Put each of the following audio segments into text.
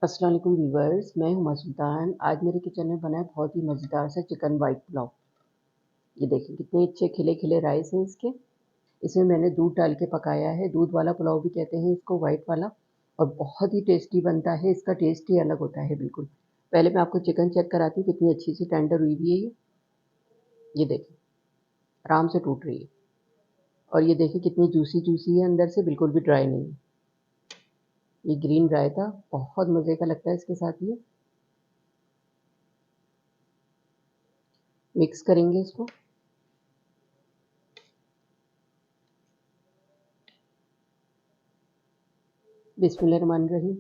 अस्सलाम वालेकुम व्यूवर्स, मैं हूं सुल्तान। आज मेरे किचन में बना है बहुत ही मज़ेदार सा चिकन वाइट पुलाव। ये देखें कितने अच्छे खिले खिले राइस हैं इसके। इसमें मैंने दूध डाल के पकाया है। दूध वाला पुलाव भी कहते हैं इसको, वाइट वाला। और बहुत ही टेस्टी बनता है, इसका टेस्ट ही अलग होता है बिल्कुल। पहले मैं आपको चिकन चेक कराती हूँ कितनी अच्छी सी टेंडर हुई हुई है ये देखें, आराम से टूट रही है। और ये देखें कितनी जूसी जूसी है, अंदर से बिल्कुल भी ड्राई नहीं है। ये ग्रीन रायता बहुत मज़े का लगता है इसके साथ। ये मिक्स करेंगे इसको। बिस्मिल्लाहिर्रहमानिर्रहीम।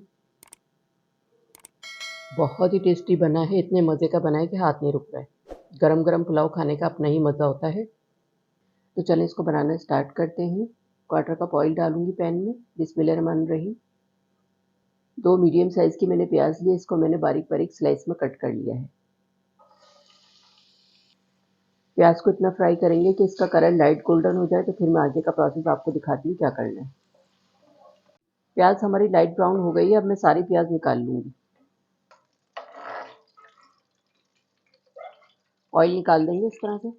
बहुत ही टेस्टी बना है, इतने मज़े का बना है कि हाथ नहीं रुक रहा है। गरम गरम पुलाव खाने का अपना ही मज़ा होता है। तो चलें इसको बनाना स्टार्ट करते हैं। क्वार्टर कप ऑयल डालूंगी पैन में। बिस्मिल्लाहिर्रहमानिर्रहीम। 2 मीडियम साइज़ की मैंने प्याज लिए, इसको मैंने बारीक बारीक स्लाइस में कट कर लिया है। प्याज को इतना फ्राई करेंगे कि इसका कलर लाइट गोल्डन हो जाए, तो फिर मैं आगे का प्रोसेस आपको दिखाती हूँ क्या करना है। प्याज हमारी लाइट ब्राउन हो गई है, अब मैं सारी प्याज निकाल लूँगी। ऑयल निकाल देंगे इस तरह से।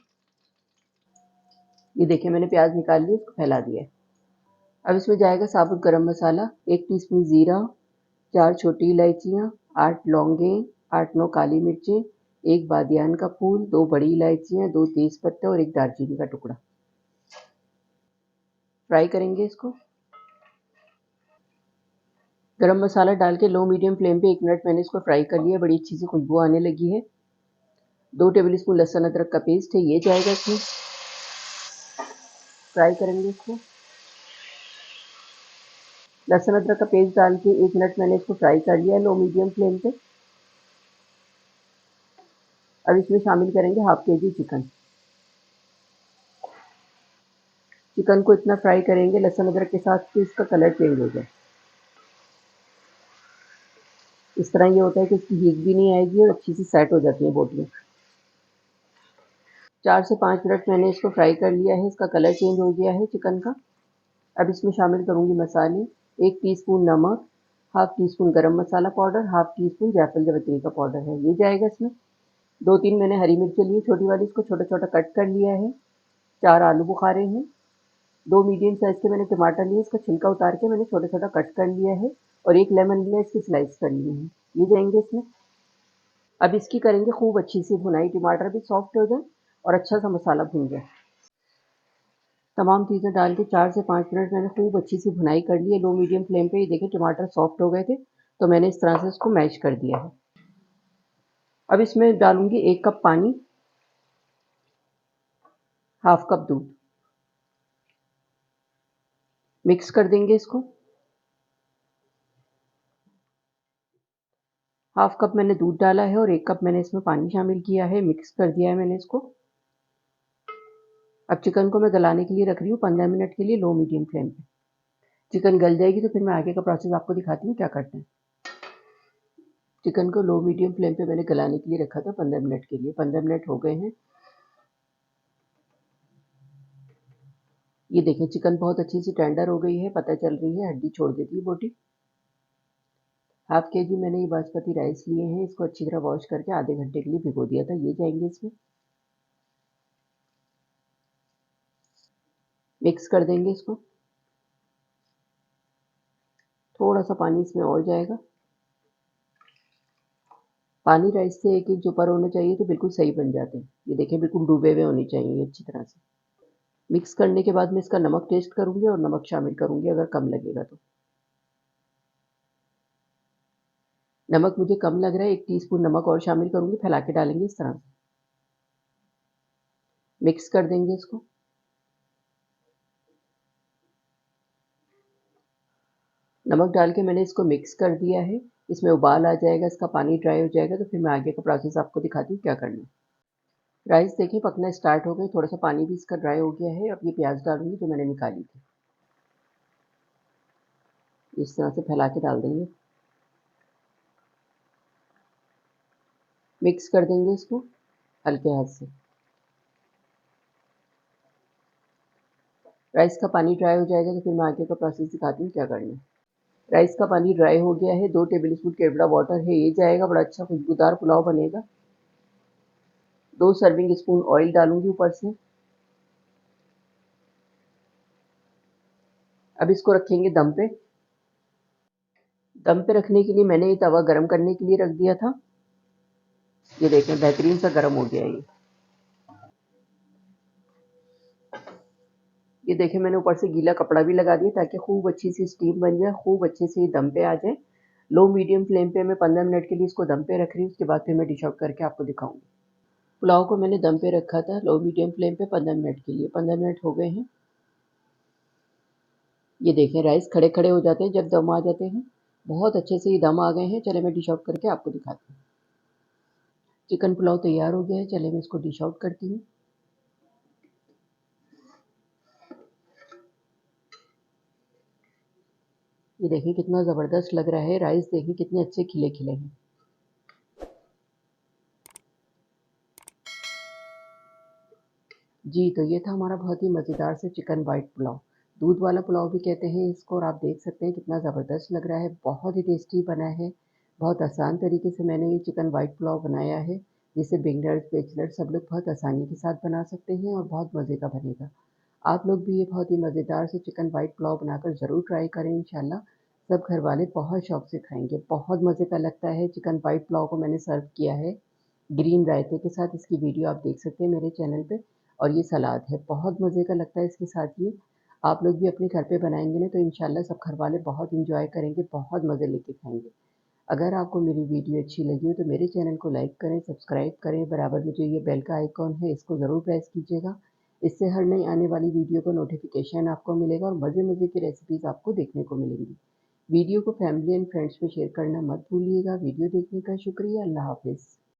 ये देखिए मैंने प्याज निकाल ली, इसको फैला दिया है। अब इसमें जाएगा साबुत गरम मसाला, 1 टीस्पून ज़ीरा, 4 छोटी इलायचियाँ, 8 लौंगें, 8-9 काली मिर्चें, 1 बादियान का फूल, 2 बड़ी इलायचियाँ, 2 तेज पत्ते और 1 दालचीनी का टुकड़ा। फ्राई करेंगे इसको। गरम मसाला डाल के लो मीडियम फ्लेम पे 1 मिनट मैंने इसको फ्राई कर लिया। बड़ी अच्छी सी खुशबू आने लगी है। 2 टेबल स्पून लहसुन अदरक का पेस्ट है, ये जाएगा इसमें। फ्राई करेंगे इसको। लहसुन अदरक का पेस्ट डाल के 1 मिनट मैंने इसको फ्राई कर लिया है लो मीडियम फ्लेम पे। अब इसमें शामिल करेंगे हाफ केजी चिकन। चिकन को इतना फ्राई करेंगे लहसुन अदरक के साथ कि इसका कलर चेंज हो जाए। इस तरह ये होता है कि इसकी हीट भी नहीं आएगी और अच्छी सी सेट हो जाती है बोटियाँ। 4 से 5 मिनट मैंने इसको फ्राई कर लिया है, इसका कलर चेंज हो गया है चिकन का। अब इसमें शामिल करूँगी मसाले। 1 टीस्पून नमक, हाफ टी स्पून गरम मसाला पाउडर, हाफ टी स्पून जायफल जावित्री का पाउडर है, ये जाएगा इसमें। 2-3 मैंने हरी मिर्चें ली छोटी वाली, इसको छोटा छोटा कट कर लिया है। 4 आलू बुखारे हैं। 2 मीडियम साइज़ के मैंने टमाटर लिए, इसका छिलका उतार के मैंने छोटा छोटा कट कर लिया है। और 1 लेमन लिया, इसकी स्लाइस कर लिए हैं, ये जाएंगे इसमें। अब इसकी करेंगे खूब अच्छी सी भुनाई, टमाटर भी सॉफ्ट हो जाए और अच्छा सा मसाला भुन जाए। तमाम चीज़ें डाल के 4 से 5 मिनट मैंने खूब अच्छी सी भुनाई कर ली है लो मीडियम फ्लेम पे। ये देखिए टमाटर सॉफ्ट हो गए थे, तो मैंने इस तरह से इसको मैश कर दिया है। अब इसमें डालूंगी 1 कप पानी, हाफ कप दूध। मिक्स कर देंगे इसको। हाफ कप मैंने दूध डाला है और 1 कप मैंने इसमें पानी शामिल किया है, मिक्स कर दिया है मैंने इसको। अब चिकन को मैं गलाने के लिए रख रही हूँ 15 मिनट के लिए लो मीडियम फ्लेम पे। चिकन गल जाएगी तो फिर मैं आगे का प्रोसेस आपको दिखाती हूँ क्या करते हैं। चिकन को लो मीडियम फ्लेम पे मैंने गलाने के लिए रखा था 15 मिनट के लिए। 15 मिनट हो गए हैं। ये देखें चिकन बहुत अच्छी सी टेंडर हो गई है, पता चल रही है, हड्डी छोड़ देती है बोटी। हाफ के जी मैंने ये बासमती राइस लिए हैं, इसको अच्छी तरह वॉश करके आधे घंटे के लिए भिगो दिया था, ये जाएंगे इसमें। मिक्स कर देंगे इसको। थोड़ा सा पानी इसमें और जाएगा। पानी राइस से 1 इंच ऊपर होना चाहिए तो बिल्कुल सही बन जाते हैं। ये देखें बिल्कुल डूबे हुए होने चाहिए अच्छी तरह से। मिक्स करने के बाद मैं इसका नमक टेस्ट करूंगी और नमक शामिल करूंगी अगर कम लगेगा तो। नमक मुझे कम लग रहा है, 1 टीस्पून नमक और शामिल करूंगी, फैला के डालेंगे इस तरह से। मिक्स कर देंगे इसको। नमक डाल के मैंने इसको मिक्स कर दिया है। इसमें उबाल आ जाएगा, इसका पानी ड्राई हो जाएगा, तो फिर मैं आगे का प्रोसेस आपको दिखाती हूँ क्या करना है। राइस देखिए पकना स्टार्ट हो गई, थोड़ा सा पानी भी इसका ड्राई हो गया है। अब ये प्याज डालूंगी जो मैंने निकाली थी, इस तरह से फैला के डाल देंगे। मिक्स कर देंगे इसको हल्के हाथ से। राइस का पानी ड्राई हो जाएगा तो फिर मैं आगे का प्रोसेस दिखाती हूँ क्या करना है। राइस का पानी ड्राई हो गया है, 2 टेबल स्पून केवड़ा वाटर है, ये जाएगा, बड़ा अच्छा खुशबूदार पुलाव बनेगा। 2 सर्विंग स्पून ऑयल डालूंगी ऊपर से। अब इसको रखेंगे दम पे। दम पे रखने के लिए मैंने ये तवा गरम करने के लिए रख दिया था। ये देखें बेहतरीन सा गरम हो गया है ये देखें मैंने ऊपर से गीला कपड़ा भी लगा दिया ताकि खूब अच्छी सी स्टीम बन जाए, खूब अच्छे से दम पे आ जाए। लो मीडियम फ्लेम पे मैं 15 मिनट के लिए इसको दम पे रख रही हूँ, उसके बाद फिर मैं डिश आउट करके आपको दिखाऊंगी। पुलाव को मैंने दम पे रखा था लो मीडियम फ्लेम पे 15 मिनट के लिए। 15 मिनट हो गए हैं। ये देखें राइस खड़े खड़े हो जाते हैं जब दम आ जाते हैं। बहुत अच्छे से ये दम आ गए हैं। चले मैं डिश आउट करके आपको दिखाती हूँ। चिकन पुलाव तैयार हो गया है। चले मैं इसको डिश आउट करती हूँ। ये देखिए कितना ज़बरदस्त लग रहा है। राइस देखिए कितने अच्छे खिले खिले हैं। जी, तो ये था हमारा बहुत ही मज़ेदार से चिकन वाइट पुलाव। दूध वाला पुलाव भी कहते हैं इसको, और आप देख सकते हैं कितना ज़बरदस्त लग रहा है। बहुत ही टेस्टी बना है। बहुत आसान तरीके से मैंने ये चिकन वाइट पुलाव बनाया है, जिसे बिगिनर्स, बैचलर्स सब लोग बहुत आसानी के साथ बना सकते हैं और बहुत मज़े का बनेगा। आप लोग भी ये बहुत ही मज़ेदार से चिकन वाइट पुलाव बनाकर ज़रूर ट्राई करें इंशाल्लाह। सब घरवाले बहुत शौक से खाएँगे। बहुत मज़े का लगता है। चिकन वाइट पुलाव को मैंने सर्व किया है ग्रीन रायते के साथ। इसकी वीडियो आप देख सकते हैं मेरे चैनल पे। और ये सलाद है, बहुत मज़े का लगता है इसके साथ ये। आप लोग भी अपने घर पे बनाएँगे ना तो इंशाल्लाह सब घरवाले बहुत एंजॉय करेंगे, बहुत मज़े लेके खाएँगे। अगर आपको मेरी वीडियो अच्छी लगी हो तो मेरे चैनल को लाइक करें, सब्सक्राइब करें, बराबर में जो ये बेल का आइकॉन है इसको ज़रूर प्रेस कीजिएगा। इससे हर नई आने वाली वीडियो का नोटिफिकेशन आपको मिलेगा और मज़े-मज़े की रेसिपीज़ आपको देखने को मिलेंगी। वीडियो को फैमिली एंड फ्रेंड्स में शेयर करना मत भूलिएगा। वीडियो देखने का शुक्रिया। अल्लाह हाफ़िज़।